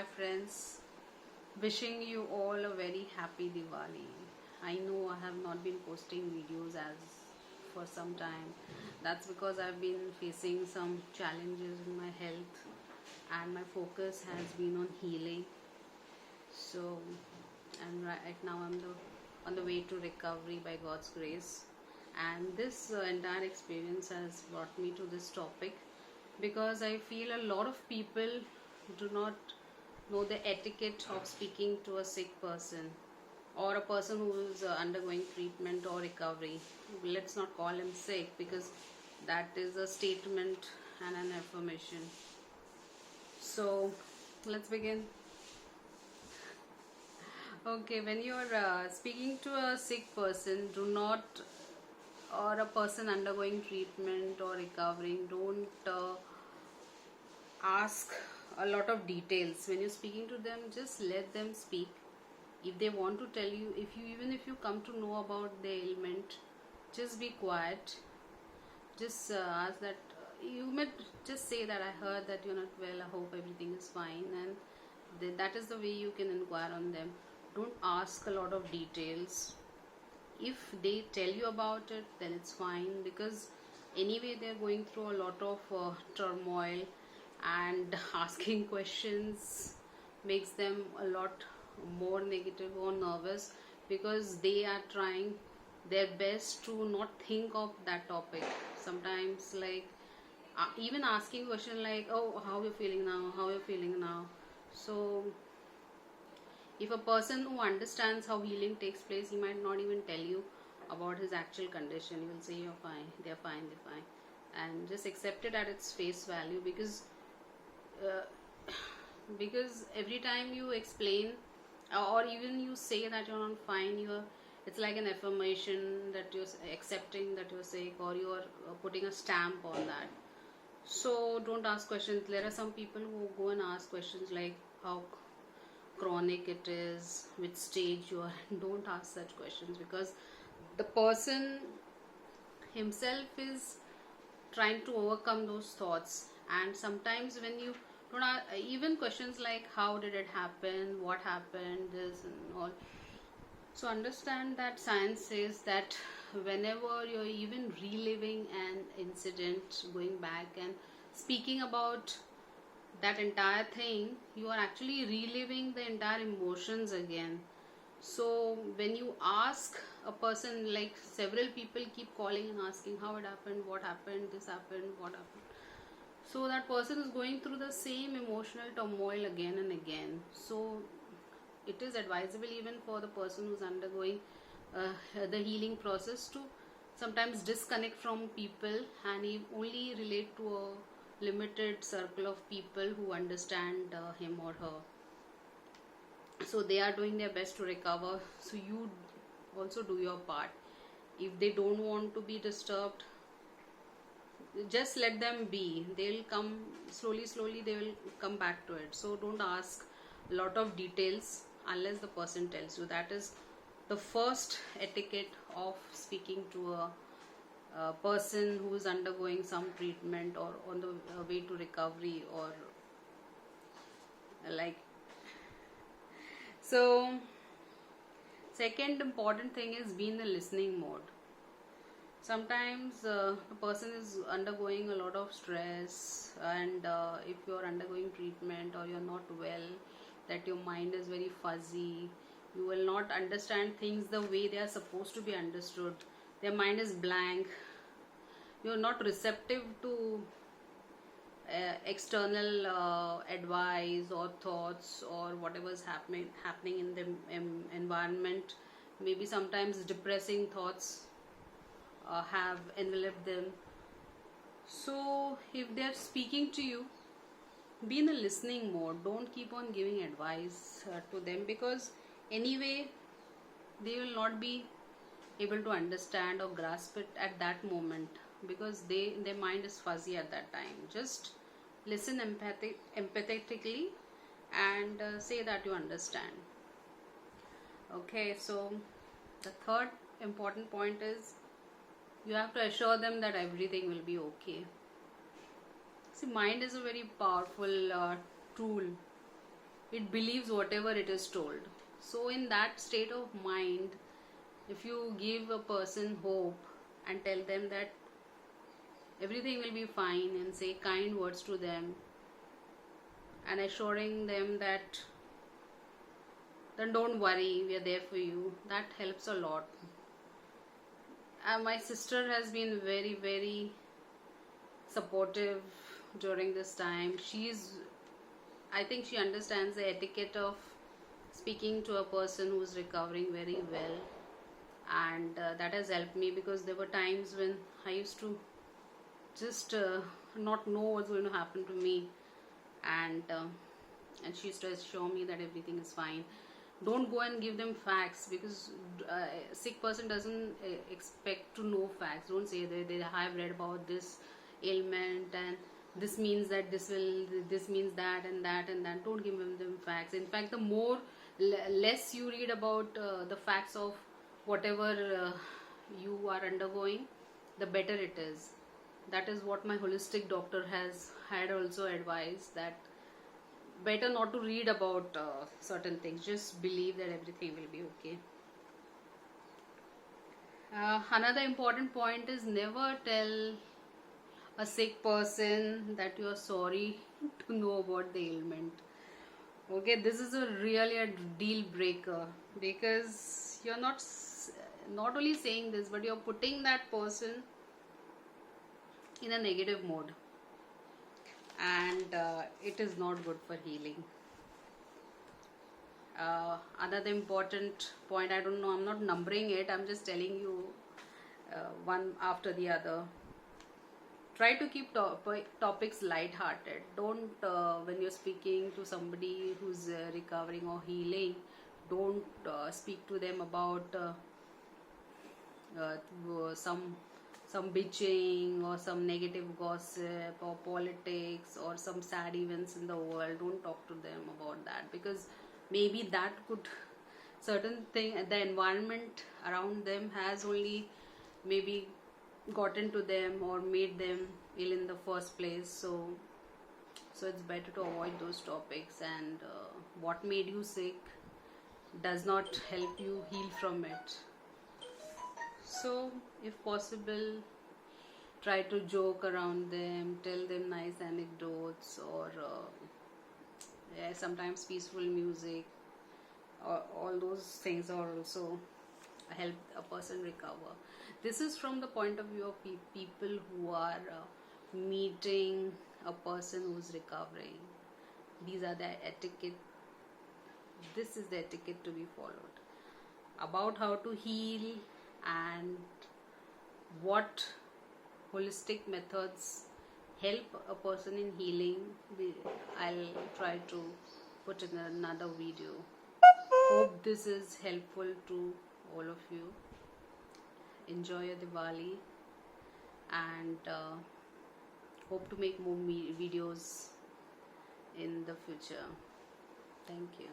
Hi friends, wishing you all a very happy Diwali. I know I have not been posting videos as for some time. That's because I've been facing some challenges in my health and my focus has been on healing. So, and right now on the way to recovery by God's grace. And this entire experience has brought me to this topic because I feel a lot of people do not know the etiquette of speaking to a sick person or a person who is undergoing treatment or recovery. Let's not call him sick because that is a statement and an affirmation. So, let's begin. Okay, when you're speaking to a sick person, do not, or a person undergoing treatment or recovering, don't ask a lot of details. When you're speaking to them, just let them speak. If they want to tell you, even if you come to know about the ailment, just be quiet. Just ask that. You might just say that I heard that you're not well. I hope everything is fine, and that is the way you can inquire on them. Don't ask a lot of details. If they tell you about it, then it's fine, because anyway they're going through a lot of turmoil, and asking questions makes them a lot more negative or nervous, because they are trying their best to not think of that topic. Sometimes, like, even asking question like, oh, how you feeling now, how you feeling now. So if a person who understands how healing takes place, he might not even tell you about his actual condition. He will say you're fine, they're fine, they're fine, and just accept it at its face value, uh, because every time you explain or even you say that you're not fine, it's like an affirmation that you're accepting that you're sick, or you're putting a stamp on that. So don't ask questions. There are some people who go and ask questions like how chronic it is, which stage you are. Don't ask such questions, because the person himself is trying to overcome those thoughts. And sometimes when you don't ask, even questions like how did it happen, what happened, this and all. So understand that science says that whenever you're even reliving an incident, going back and speaking about that entire thing, you are actually reliving the entire emotions again. So when you ask a person, like several people keep calling and asking how it happened, what happened, this happened, what happened, so that person is going through the same emotional turmoil again and again. So it is advisable even for the person who's undergoing the healing process to sometimes disconnect from people and only relate to a limited circle of people who understand him or her. So they are doing their best to recover, so you also do your part. If they don't want to be disturbed, just let them be. They'll come slowly, they will come back to it. So don't ask a lot of details unless the person tells you. That is the first etiquette of speaking to a person who is undergoing some treatment or on the way to recovery, or like. So second important thing is be in the listening mode. Sometimes a person is undergoing a lot of stress, and if you're undergoing treatment or you're not well, that your mind is very fuzzy, you will not understand things the way they are supposed to be understood. Their mind is blank, you're not receptive to external advice or thoughts or whatever is happening in the environment. Maybe sometimes depressing thoughts have enveloped them. So if they are speaking to you, be in a listening mode. Don't keep on giving advice to them, because anyway they will not be able to understand or grasp it at that moment, because their mind is fuzzy at that time. Just listen empathetically, and say that you understand. Okay, so the third important point is you have to assure them that everything will be okay. See, mind is a very powerful tool. it believes whatever it is told. So in that state of mind, if you give a person hope and tell them that everything will be fine and say kind words to them and assuring them that then don't worry, we are there for you, that helps a lot. My sister has been very, very supportive during this time. I think she understands the etiquette of speaking to a person who's recovering very well, and that has helped me, because there were times when I used to just not know what's going to happen to me, and she used to assure me that everything is fine. Don't go and give them facts, because a sick person doesn't expect to know facts. Don't say they have read about this ailment and this means that this means that and that and that. Don't give them facts. In fact, the less you read about the facts of whatever you are undergoing, the better it is. That is what my holistic doctor had also advised, that better not to read about certain things. Just believe that everything will be okay. Another important point is never tell a sick person that you are sorry to know about the ailment. Okay, this is really a deal breaker, because you're not only saying this, but you're putting that person in a negative mode, and it is not good for healing. Another important point, I don't know, I'm not numbering it, I'm just telling you one after the other. Try to keep topics light-hearted. Don't, when you're speaking to somebody who's recovering or healing, don't speak to them about some bitching or some negative gossip or politics or some sad events in the world. Don't talk to them about that, because maybe that could, certain thing, the environment around them has only maybe gotten to them or made them ill in the first place. So it's better to avoid those topics, and what made you sick does not help you heal from it. So if possible, try to joke around them, tell them nice anecdotes, or sometimes peaceful music, or all those things are also help a person recover. This is from the point of view of people who are meeting a person who's recovering. These are the etiquette. This is the etiquette to be followed. About how to heal and what holistic methods help a person in healing, I'll try to put in another video. Hope this is helpful to all of you. Enjoy your Diwali, and hope to make more videos in the future. Thank you.